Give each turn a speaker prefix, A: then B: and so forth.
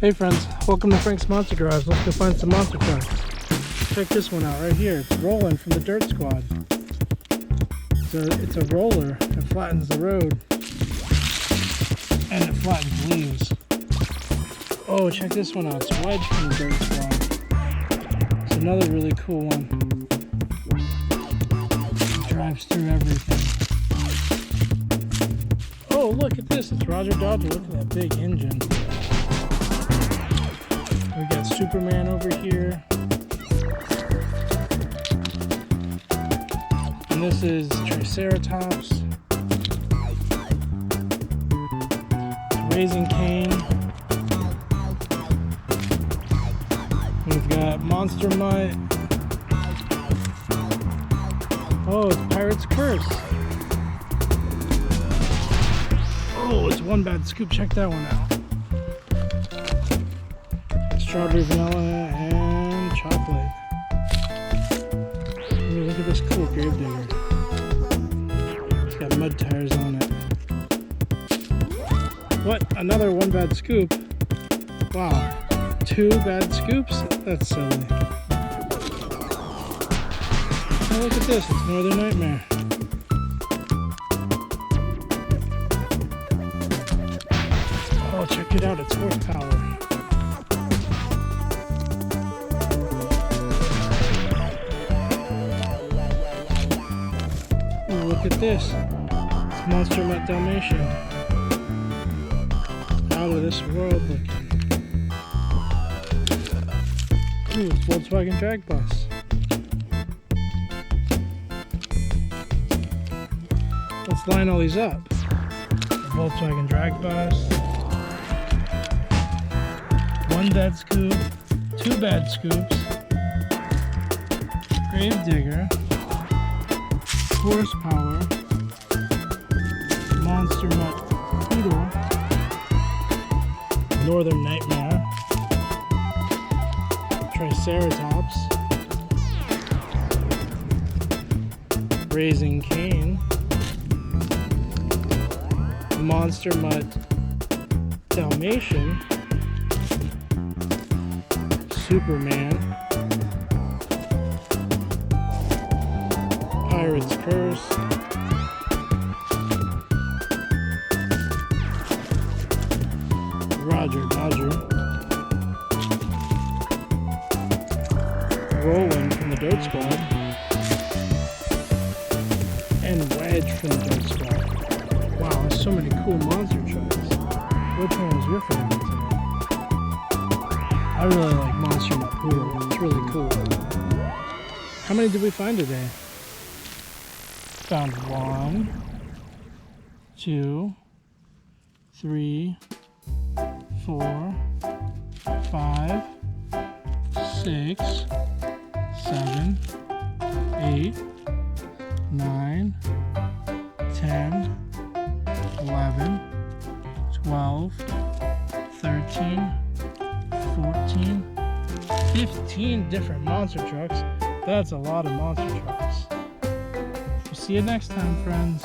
A: Hey friends, welcome to Frank's Monster Garage. Let's go find some monster trucks. Check this one out right here. It's Roland from the Dirt Squad. It's a roller. It flattens the road. And it flattens leaves. Oh, check this one out. It's Wedge from the Dirt Squad. It's another really cool one. It drives through everything. Oh, look at this. It's Roger Dodger. Look at that big engine. We got Superman over here. And this is Triceratops. It's Raising Cane. We've got Monster Mutt. Oh, it's Pirate's Curse. Oh, it's One Bad Scoop. Check that one out. Strawberry, vanilla, and chocolate. Ooh, look at this cool gravedigger. It's got mud tires on it. What? Another One Bad Scoop? Wow. 2 bad scoops? That's silly. Oh, look at this. It's Northern Nightmare. Oh, check it out. It's horsepower. Look at this. It's Monster Mutt Dalmatian. Out of this world looking. Ooh, it's Volkswagen Drag Bus. Let's line all these up. Volkswagen Drag Bus. 1 bad scoop. 2 bad scoops. Gravedigger. Horsepower, Monster Mutt Poodle, Northern Nightmare, Triceratops, Raising Cane, Monster Mutt Dalmatian, Superman, Pirate's Curse, Roger Dodger, Roland from the Dirt Squad, and Wedge from the Dirt Squad. Wow, there's so many cool monster trucks. Which one was your favorite today? I really like Monster Mutt Poodle. It's really cool. How many did we find today? Found 1, 2, 3, 4, 5, 6, 7, 8, 9, 10, 11, 12, 13, 14, 15 different monster trucks. That's a lot of monster trucks. See you next time, friends.